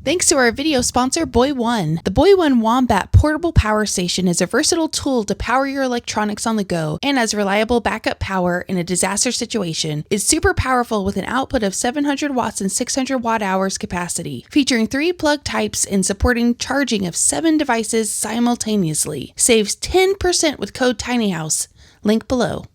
Thanks to our video sponsor, Boy One. The Boy One Wombat Portable Power Station is a versatile tool to power your electronics on the go and has reliable backup power in a disaster situation. It's super powerful with an output of 700 watts and 600 watt hours capacity, featuring 3 plug types and supporting charging of 7 devices simultaneously. Saves 10% with code TINYHOUSE. Link below.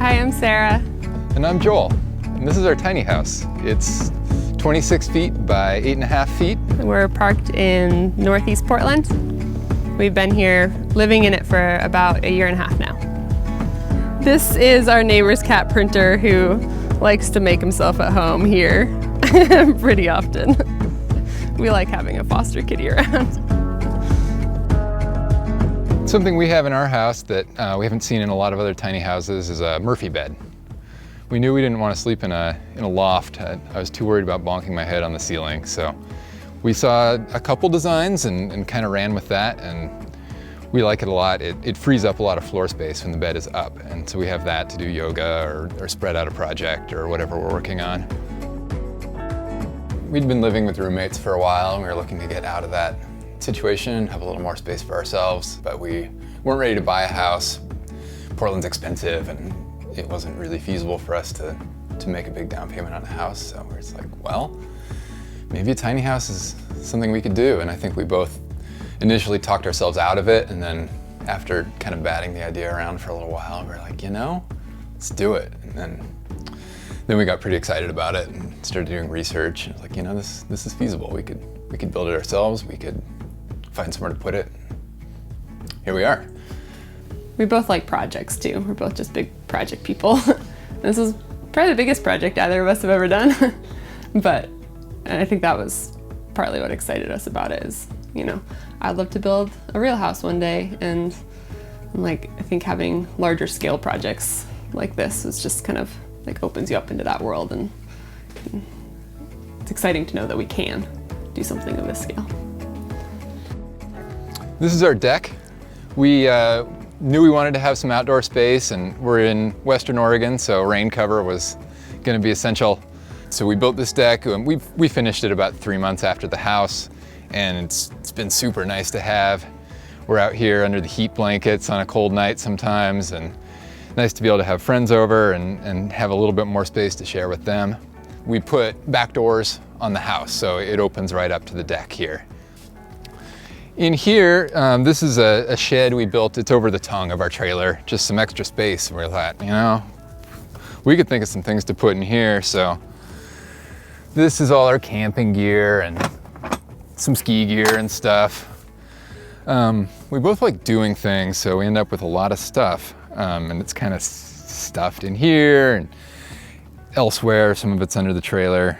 Hi, I'm Sarah. And I'm Joel. And this is our tiny house. It's 26 feet by 8.5 feet. We're parked in Northeast Portland. We've been here living in it for about 1.5 years now. This is our neighbor's cat Printer, who likes to make himself at home here pretty often. We like having a foster kitty around. Something we have in our house that we haven't seen in a lot of other tiny houses is a Murphy bed. We knew we didn't want to sleep in a loft. I was too worried about bonking my head on the ceiling, so we saw a couple designs and kind of ran with that, and we like it a lot. It frees up a lot of floor space when the bed is up, and so we have that to do yoga or spread out a project or whatever we're working on. We'd been living with roommates for a while, and we were looking to get out of that situation, have a little more space for ourselves, but we weren't ready to buy a house. Portland's expensive, and it wasn't really feasible for us to make a big down payment on a house, so we're just like, well, maybe a tiny house is something we could do. And I think we both initially talked ourselves out of it, and then after kind of batting the idea around for a little while, we were like, you know, let's do it. And then we got pretty excited about it and started doing research, and it was like, you know, this is feasible. We could build it ourselves, we could find somewhere to put it. Here we are. We both like projects too. We're both just big project people. This is probably the biggest project either of us have ever done. But I think that was partly what excited us about it is, you know, I'd love to build a real house one day, and like, I think having larger scale projects like this is just kind of like opens you up into that world, and it's exciting to know that we can do something of this scale. This is our deck. We knew we wanted to have some outdoor space, and we're in Western Oregon, so rain cover was going to be essential. So we built this deck, and we finished it about 3 months after the house, and it's been super nice to have. We're out here under the heat blankets on a cold night sometimes, and nice to be able to have friends over and have a little bit more space to share with them. We put back doors on the house, so it opens right up to the deck here. In here, this is a shed we built. It's over the tongue of our trailer, just some extra space. And we thought, you know, we could think of some things to put in here. So this is all our camping gear and some ski gear and stuff. We both like doing things, so we end up with a lot of stuff. And it's kind of stuffed in here and elsewhere. Some of it's under the trailer.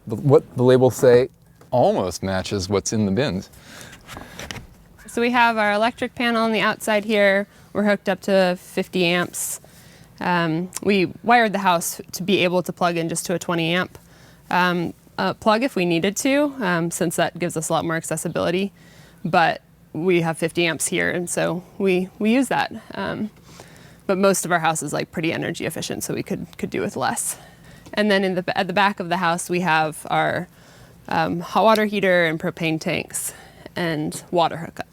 What the labels say almost matches what's in the bins. So we have our electric panel on the outside here. We're hooked up to 50 amps. We wired the house to be able to plug in just to a 20 amp plug if we needed to, since that gives us a lot more accessibility. But we have 50 amps here, and so we use that. But most of our house is like pretty energy efficient, so we could do with less. And then at the back of the house, we have our hot water heater and propane tanks and water hookup.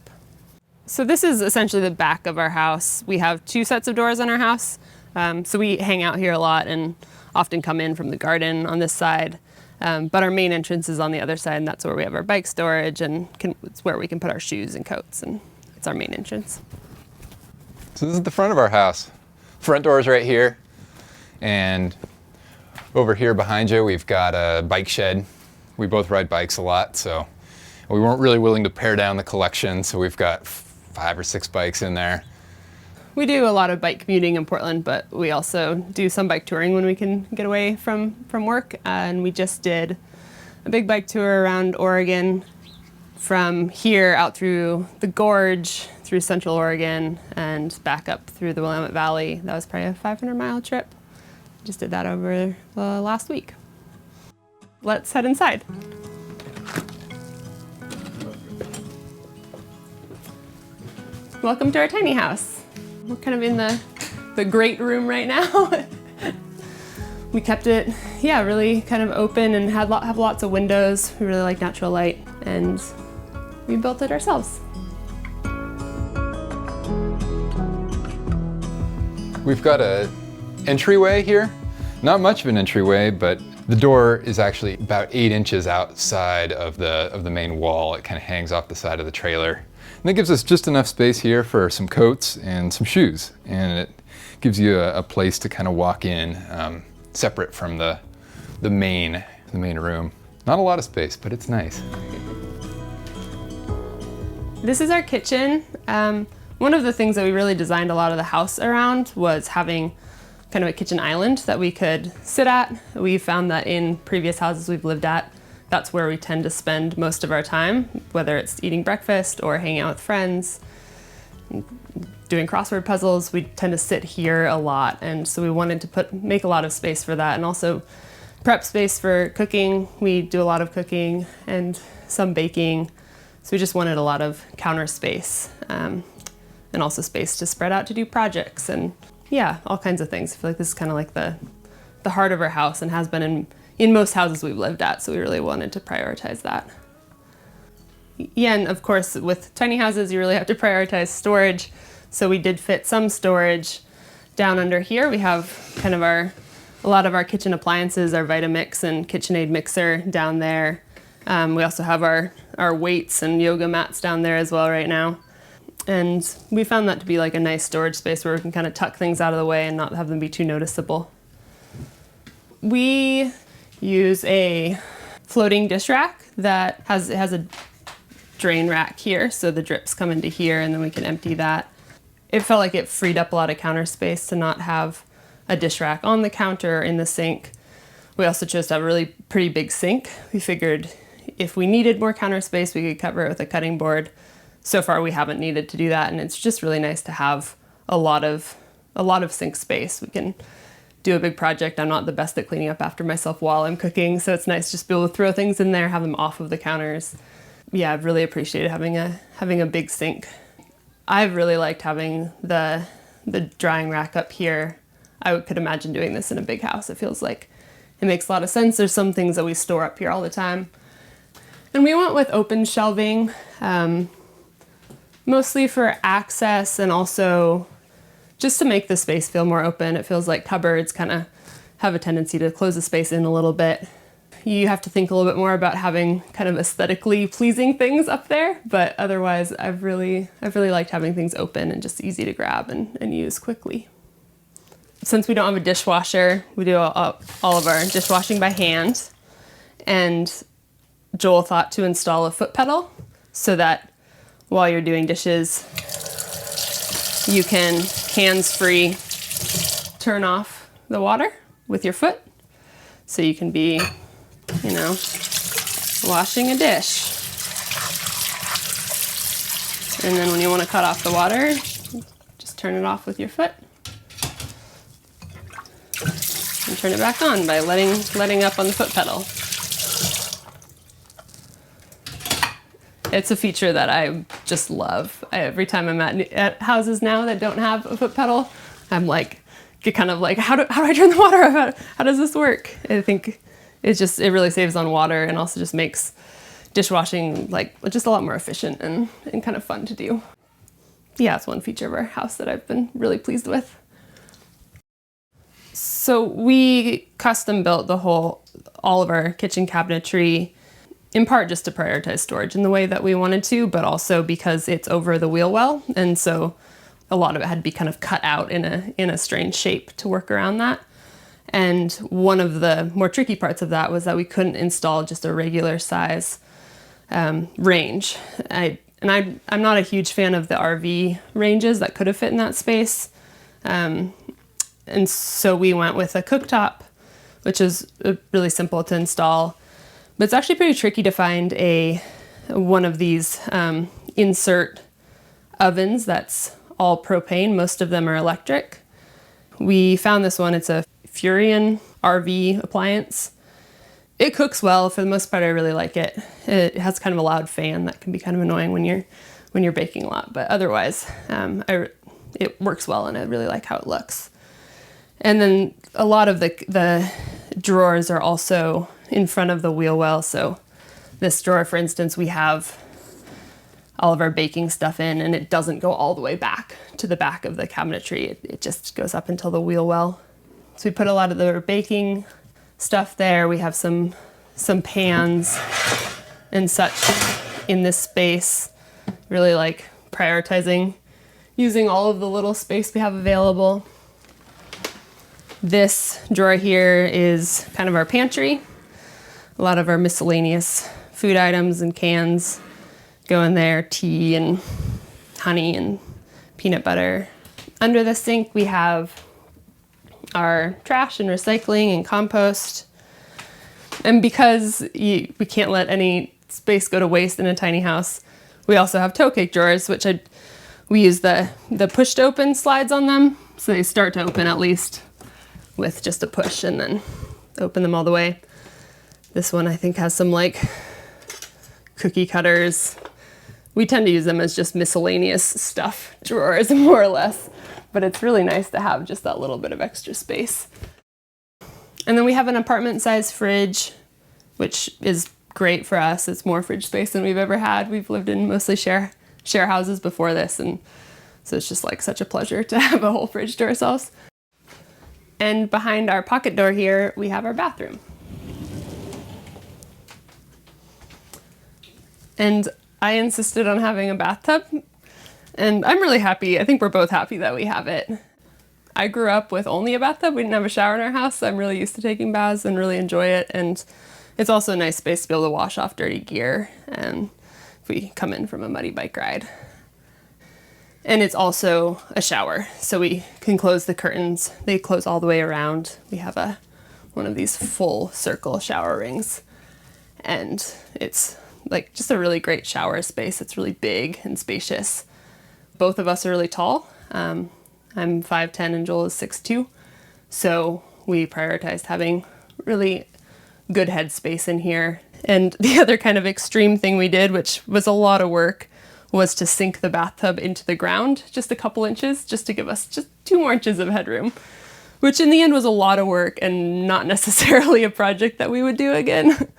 So this is essentially the back of our house. We have 2 sets of doors on our house. So we hang out here a lot and often come in from the garden on this side. But our main entrance is on the other side, and that's where we have our bike storage, and it's where we can put our shoes and coats, and it's our main entrance. So this is the front of our house. Front door is right here. And over here behind you, we've got a bike shed. We both ride bikes a lot, so we weren't really willing to pare down the collection, so we've got 5 or 6 bikes in there. We do a lot of bike commuting in Portland, but we also do some bike touring when we can get away from work. And we just did a big bike tour around Oregon, from here out through the gorge, through Central Oregon, and back up through the Willamette Valley. That was probably a 500-mile trip. Just did that over last week. Let's head inside. Welcome to our tiny house. We're kind of in the great room right now. We kept it, really kind of open and have lots of windows. We really like natural light, and we built it ourselves. We've got an entryway here. Not much of an entryway, but the door is actually about 8 inches outside of the main wall. It kind of hangs off the side of the trailer. And that gives us just enough space here for some coats and some shoes. And it gives you a place to kind of walk in, separate from the main room. Not a lot of space, but it's nice. This is our kitchen. One of the things that we really designed a lot of the house around was having kind of a kitchen island that we could sit at. We found that in previous houses we've lived at, that's where we tend to spend most of our time, whether it's eating breakfast or hanging out with friends, doing crossword puzzles. We tend to sit here a lot, and so we wanted to make a lot of space for that, and also prep space for cooking. We do a lot of cooking and some baking, so we just wanted a lot of counter space, and also space to spread out to do projects and all kinds of things. I feel like this is kind of like the heart of our house, and has been in most houses we've lived at, so we really wanted to prioritize that. Yeah, and of course with tiny houses you really have to prioritize storage, so we did fit some storage down under here. We have kind of a lot of our kitchen appliances, our Vitamix and KitchenAid mixer down there. We also have our weights and yoga mats down there as well right now. And we found that to be like a nice storage space where we can kind of tuck things out of the way and not have them be too noticeable. We use a floating dish rack that has a drain rack here, so the drips come into here and then we can empty that. It felt like it freed up a lot of counter space to not have a dish rack on the counter or in the sink. We also chose to have a really pretty big sink. We figured if we needed more counter space, we could cover it with a cutting board. So far we haven't needed to do that, and it's just really nice to have a lot of sink space. We can do a big project. I'm not the best at cleaning up after myself while I'm cooking, so it's nice just to be able to throw things in there, have them off of the counters. Yeah, I've really appreciated having a big sink. I've really liked having the drying rack up here. I could imagine doing this in a big house. It feels like it makes a lot of sense. There's some things that we store up here all the time. And we went with open shelving, mostly for access and also just to make the space feel more open. It feels like cupboards kind of have a tendency to close the space in a little bit. You have to think a little bit more about having kind of aesthetically pleasing things up there, but otherwise I've really liked having things open and just easy to grab and use quickly. Since we don't have a dishwasher, we do all of our dishwashing by hand, and Joel thought to install a foot pedal so that while you're doing dishes, you can hands-free turn off the water with your foot. So you can be, washing a dish. And then when you want to cut off the water, just turn it off with your foot. And turn it back on by letting up on the foot pedal. It's a feature that I just love. Every time I'm at houses now that don't have a foot pedal, I'm get kind of like, how do I turn the water off? How does this work? I think it really saves on water, and also just makes dishwashing just a lot more efficient and kind of fun to do. Yeah, it's one feature of our house that I've been really pleased with. So we custom built all of our kitchen cabinetry, in part just to prioritize storage in the way that we wanted to, but also because it's over the wheel well, and so a lot of it had to be kind of cut out in a strange shape to work around that. And one of the more tricky parts of that was that we couldn't install just a regular size range. I'm not a huge fan of the RV ranges that could have fit in that space. And so we went with a cooktop, which is really simple to install. But it's actually pretty tricky to find one of these insert ovens that's all propane. Most of them are electric. We found this one. It's a Furion RV appliance. It cooks well. For the most part, I really like it. It has kind of a loud fan that can be kind of annoying when when you're baking a lot, but otherwise it works well and I really like how it looks. And then a lot of the drawers are also in front of the wheel well. So this drawer, for instance, we have all of our baking stuff in, and it doesn't go all the way back to the back of the cabinetry. It just goes up until the wheel well. So we put a lot of the baking stuff there. We have some pans and such in this space. Really like prioritizing using all of the little space we have available. This drawer here is kind of our pantry. A lot of our miscellaneous food items and cans go in there, tea and honey and peanut butter. Under the sink, we have our trash and recycling and compost. And because we can't let any space go to waste in a tiny house, we also have toe cake drawers, which we use the push to open slides on them. So they start to open at least with just a push and then open them all the way. This one I think has some like cookie cutters. We tend to use them as just miscellaneous stuff drawers more or less, but it's really nice to have just that little bit of extra space. And then we have an apartment size fridge, which is great for us. It's more fridge space than we've ever had. We've lived in mostly share houses before this, and so it's just like such a pleasure to have a whole fridge to ourselves. And behind our pocket door here, we have our bathroom. And I insisted on having a bathtub, and I'm really happy. I think we're both happy that we have it. I grew up with only a bathtub. We didn't have a shower in our house, so I'm really used to taking baths and really enjoy it. And it's also a nice space to be able to wash off dirty gear if we come in from a muddy bike ride. And it's also a shower, so we can close the curtains. They close all the way around. We have one of these full circle shower rings, and it's like just a really great shower space. It's really big and spacious. Both of us are really tall. I'm 5'10" and Joel is 6'2", so we prioritized having really good headspace in here. And the other kind of extreme thing we did, which was a lot of work, was to sink the bathtub into the ground just a couple inches, just to give us just 2 more inches of headroom, which in the end was a lot of work and not necessarily a project that we would do again.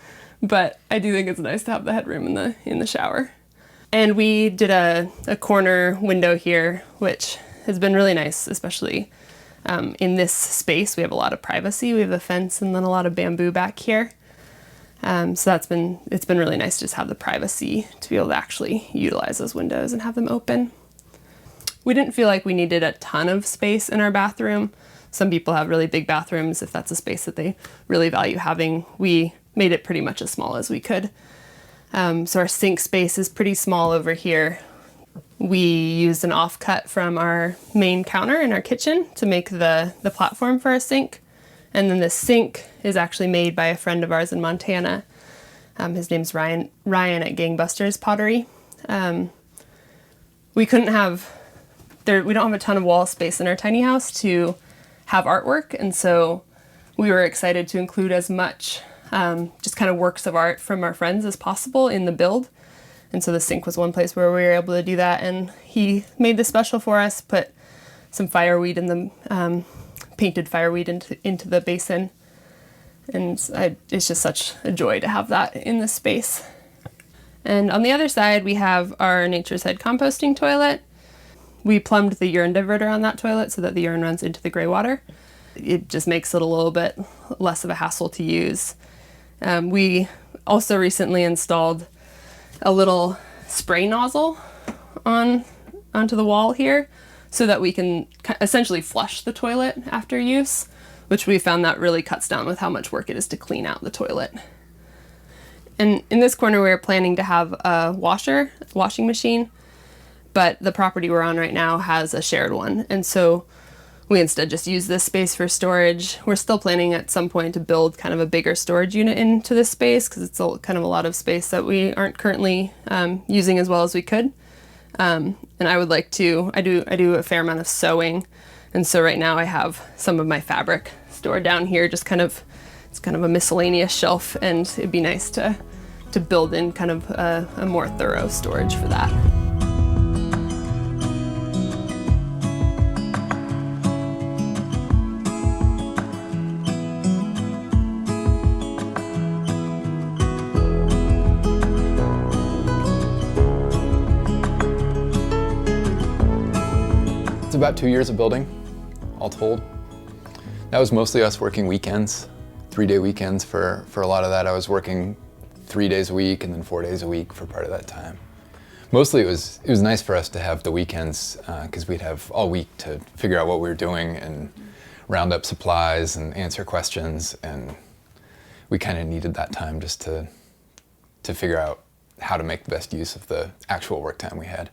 But I do think it's nice to have the headroom in the shower. And we did a corner window here, which has been really nice, especially in this space. We have a lot of privacy. We have a fence and then a lot of bamboo back here. So it's been really nice to just have the privacy to be able to actually utilize those windows and have them open. We didn't feel like we needed a ton of space in our bathroom. Some people have really big bathrooms if that's a space that they really value having. We made it pretty much as small as we could. So our sink space is pretty small over here. We used an offcut from our main counter in our kitchen to make the platform for our sink. And then the sink is actually made by a friend of ours in Montana. His name's Ryan at Gangbusters Pottery. We don't have a ton of wall space in our tiny house to have artwork, and so we were excited to include as much just kind of works of art from our friends as possible in the build. And so the sink was one place where we were able to do that, and he made this special for us, put some fireweed in the painted fireweed into the basin, and it's just such a joy to have that in this space. And on the other side we have our Nature's Head composting toilet. We plumbed the urine diverter on that toilet so that the urine runs into the gray water. It just makes it a little bit less of a hassle to use. We also recently installed a little spray nozzle onto the wall here so that we can essentially flush the toilet after use, which we found that really cuts down with how much work it is to clean out the toilet. And in this corner we were planning to have a washing machine, but the property we're on right now has a shared one, and so we instead just use this space for storage. We're still planning at some point to build kind of a bigger storage unit into this space because it's kind of a lot of space that we aren't currently using as well as we could. And I would like to, I do a fair amount of sewing, and so right now I have some of my fabric stored down here, it's kind of a miscellaneous shelf, and it'd be nice to build in kind of a more thorough storage for that. about 2 years of building, all told. That was mostly us working weekends, 3-day weekends for a lot of that. I was working 3 days a week and then 4 days a week for part of that time. Mostly it was nice for us to have the weekends because we'd have all week to figure out what we were doing and round up supplies and answer questions, and we kind of needed that time just to figure out how to make the best use of the actual work time we had.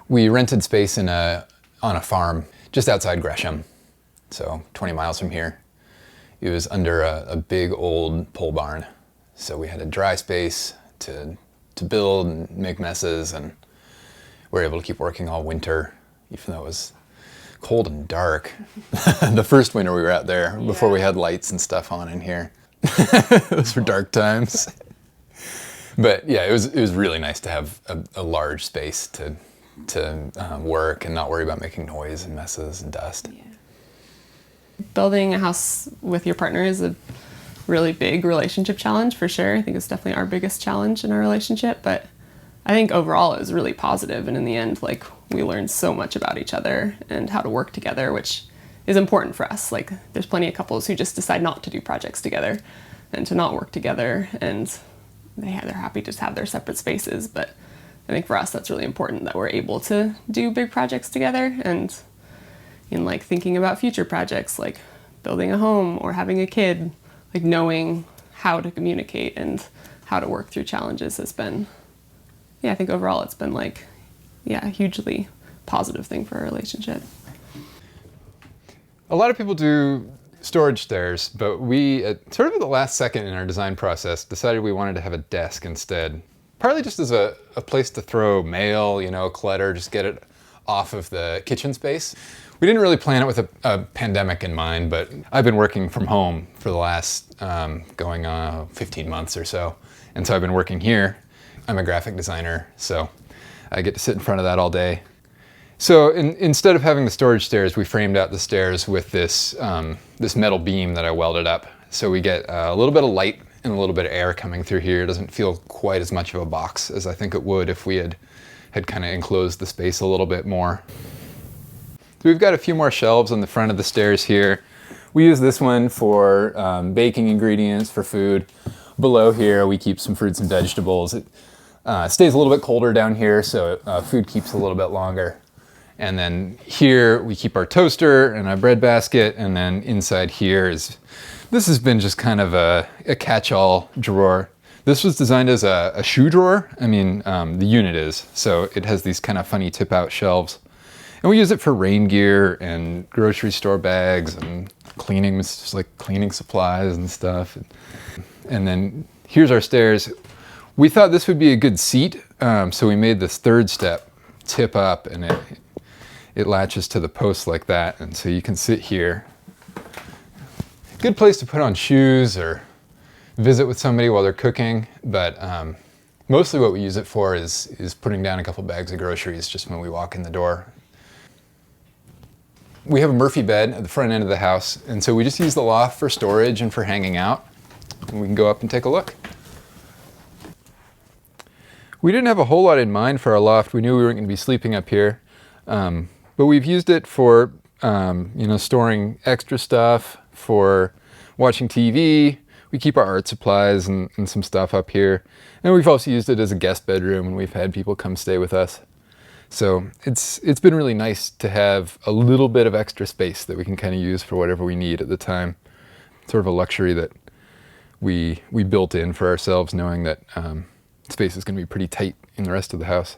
We rented space on a farm just outside Gresham, so 20 miles from here. It was under a big old pole barn, so we had a dry space to build and make messes, and we were able to keep working all winter, even though it was cold and dark. The first winter we were out there before we had lights and stuff on in here. Those were dark times. But yeah, it was really nice to have a large space to work and not worry about making noise and messes and dust. Yeah. Building a house with your partner is a really big relationship challenge for sure. I think it's definitely our biggest challenge in our relationship, but I think overall it was really positive, and in the end, like, we learned so much about each other and how to work together, which is important for us. Like, there's plenty of couples who just decide not to do projects together and to not work together, and they're happy to just have their separate spaces. But I think for us that's really important that we're able to do big projects together, and in like thinking about future projects like building a home or having a kid, like knowing how to communicate and how to work through challenges has been, I think overall it's been like, a hugely positive thing for our relationship. A lot of people do storage stairs, but we, sort of at the last second in our design process, decided we wanted to have a desk instead. Partly just as a place to throw mail, clutter, just get it off of the kitchen space. We didn't really plan it with a pandemic in mind, but I've been working from home for the last going on 15 months or so. And so I've been working here. I'm a graphic designer, so I get to sit in front of that all day. So instead of having the storage stairs, we framed out the stairs with this metal beam that I welded up. So we get a little bit of light and a little bit of air coming through here. It doesn't feel quite as much of a box as I think it would if we had kind of enclosed the space a little bit more. So we've got a few more shelves on the front of the stairs here. We use this one for baking ingredients for food. Below here we keep some fruits and vegetables. It stays a little bit colder down here, so food keeps a little bit longer. And then here we keep our toaster and our bread basket, and then inside here this has been just kind of a catch-all drawer. This was designed as a shoe drawer. I mean, the unit is, so it has these kind of funny tip-out shelves. And we use it for rain gear and grocery store bags and cleaning, just like cleaning supplies and stuff. And then here's our stairs. We thought this would be a good seat, so we made this third step tip up, and it latches to the post like that, and so you can sit here. Good place to put on shoes or visit with somebody while they're cooking, but mostly what we use it for is putting down a couple bags of groceries just when we walk in the door. We have a Murphy bed at the front end of the house, and so we just use the loft for storage and for hanging out, and we can go up and take a look. We didn't have a whole lot in mind for our loft. We knew we weren't going to be sleeping up here, but we've used it for storing extra stuff, for watching TV. We keep our art supplies and some stuff up here, and we've also used it as a guest bedroom when we've had people come stay with us. So it's been really nice to have a little bit of extra space that we can kind of use for whatever we need at the time. Sort of a luxury that we built in for ourselves, knowing that space is going to be pretty tight in the rest of the house.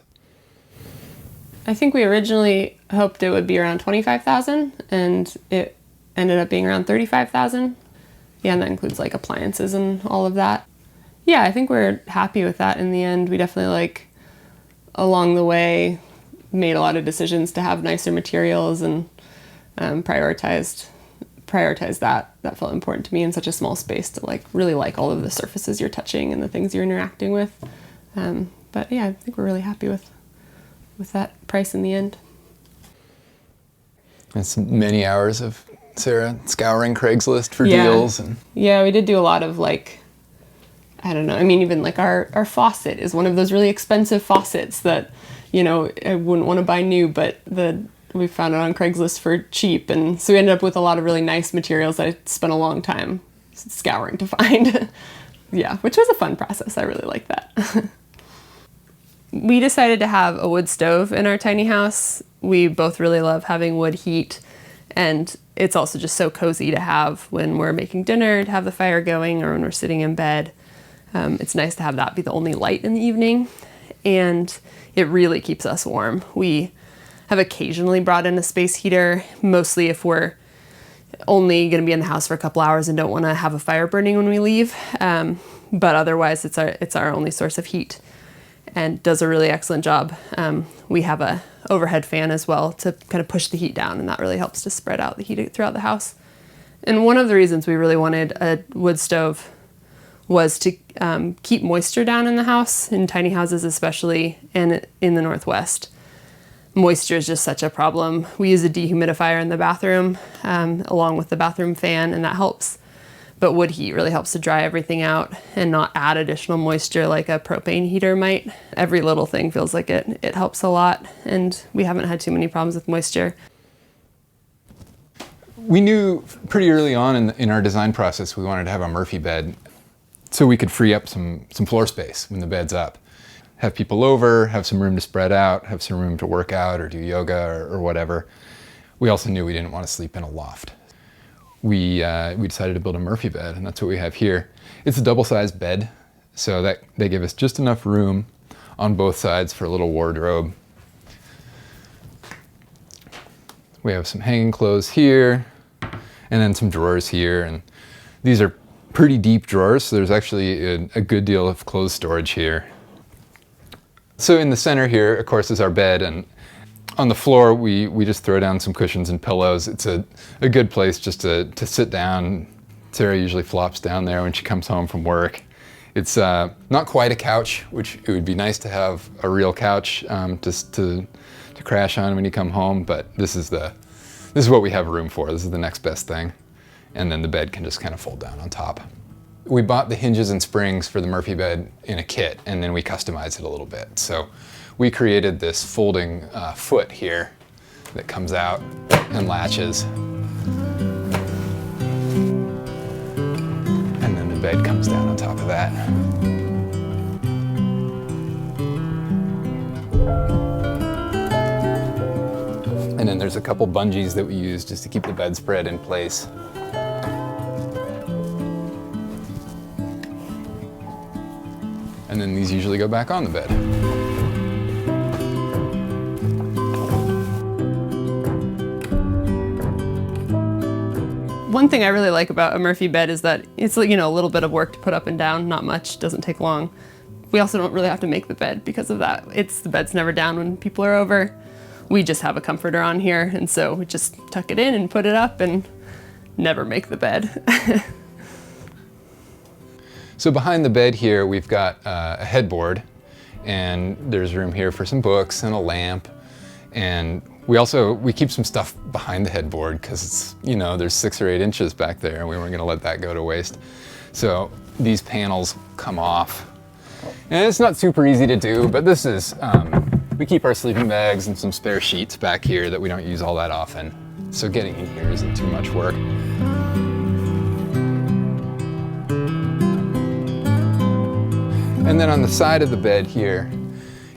I think we originally hoped it would be around $25,000, and it ended up being around $35,000. Yeah, and that includes like appliances and all of that. Yeah, I think we're happy with that in the end. We definitely along the way made a lot of decisions to have nicer materials and prioritized that. That felt important to me in such a small space to really like all of the surfaces you're touching and the things you're interacting with. But yeah, I think we're really happy with that price in the end. It's many hours of Sarah scouring Craigslist for deals. Yeah, we did do a lot of I don't know. I mean, even our faucet is one of those really expensive faucets that, I wouldn't want to buy new, but We found it on Craigslist for cheap, and so we ended up with a lot of really nice materials that I spent a long time scouring to find. Yeah, which was a fun process. I really liked that. We decided to have a wood stove in our tiny house. We both really love having wood heat, and it's also just so cozy to have when we're making dinner, to have the fire going, or when we're sitting in bed. It's nice to have that be the only light in the evening, and it really keeps us warm. We have occasionally brought in a space heater, mostly if we're only going to be in the house for a couple hours and don't want to have a fire burning when we leave. But otherwise, it's our only source of heat, and does a really excellent job. We have a overhead fan as well to kind of push the heat down, and that really helps to spread out the heat throughout the house. And one of the reasons we really wanted a wood stove was to keep moisture down in the house, in tiny houses especially, and in the Northwest. Moisture is just such a problem. We use a dehumidifier in the bathroom along with the bathroom fan, and that helps. But wood heat really helps to dry everything out and not add additional moisture like a propane heater might. Every little thing feels like it helps a lot, and we haven't had too many problems with moisture. We knew pretty early on in our design process we wanted to have a Murphy bed so we could free up some floor space when the bed's up. Have people over, have some room to spread out, have some room to work out or do yoga or whatever. We also knew we didn't want to sleep in a loft. We decided to build a Murphy bed, and that's what we have here. It's a double-sized bed, so that they give us just enough room on both sides for a little wardrobe. We have some hanging clothes here, and then some drawers here, and these are pretty deep drawers, so there's actually a good deal of clothes storage here. So in the center here, of course, is our bed, and on the floor we just throw down some cushions and pillows. It's a good place just to sit down. Sarah usually flops down there when she comes home from work. It's not quite a couch, which it would be nice to have a real couch just to crash on when you come home, but this is what we have room for. This is the next best thing. And then the bed can just kind of fold down on top. We bought the hinges and springs for the Murphy bed in a kit, and then we customized it a little bit. So we created this folding foot here that comes out and latches. And then the bed comes down on top of that. And then there's a couple bungees that we use just to keep the bedspread in place. And then these usually go back on the bed. One thing I really like about a Murphy bed is that it's, you know, a little bit of work to put up and down, not much, doesn't take long. We also don't really have to make the bed because of that. The bed's never down when people are over. We just have a comforter on here, and so we just tuck it in and put it up and never make the bed. So behind the bed here, we've got a headboard, and there's room here for some books and a lamp. And we keep some stuff behind the headboard because it's, you know, there's 6 or 8 inches back there, and we weren't gonna let that go to waste. So these panels come off. And it's not super easy to do, but this is, we keep our sleeping bags and some spare sheets back here that we don't use all that often. So getting in here isn't too much work. And then on the side of the bed here,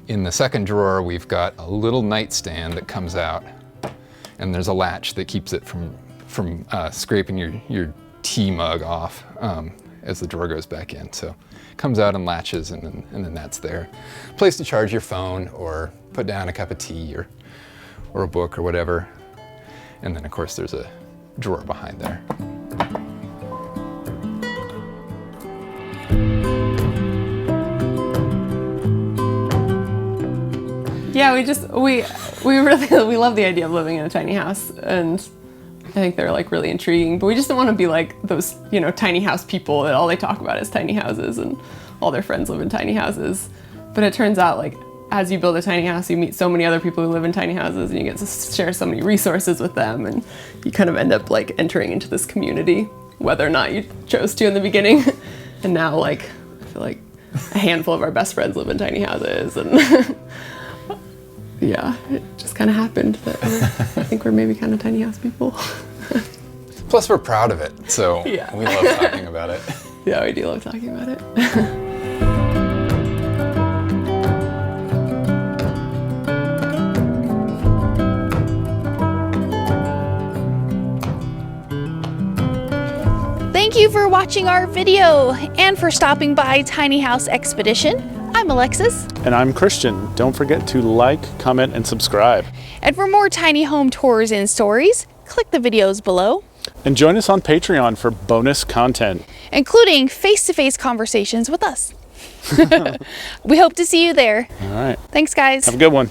in the second drawer, we've got a little nightstand that comes out, and there's a latch that keeps it from scraping your tea mug off as the drawer goes back in. So it comes out and latches, and then that's there. Place to charge your phone or put down a cup of tea or a book or whatever. And then of course there's a drawer behind there. Yeah, we love the idea of living in a tiny house, and I think they're like really intriguing, but we just don't want to be like those, you know, tiny house people that all they talk about is tiny houses and all their friends live in tiny houses. But it turns out, like, as you build a tiny house, you meet so many other people who live in tiny houses, and you get to share so many resources with them, and you kind of end up like entering into this community, whether or not you chose to in the beginning. And now, like, I feel like a handful of our best friends live in tiny houses, and Yeah, it just kind of happened that I think we're maybe kind of tiny house people. Plus, we're proud of it, so Yeah. we love talking about it. Yeah, we do love talking about it. Thank you for watching our video and for stopping by Tiny House Expedition. I'm Alexis. And I'm Christian. Don't forget to like, comment, and subscribe. And for more tiny home tours and stories, click the videos below, And join us on Patreon for bonus content. including face-to-face conversations with us. We hope to see you there. All right. Thanks, guys. Have a good one.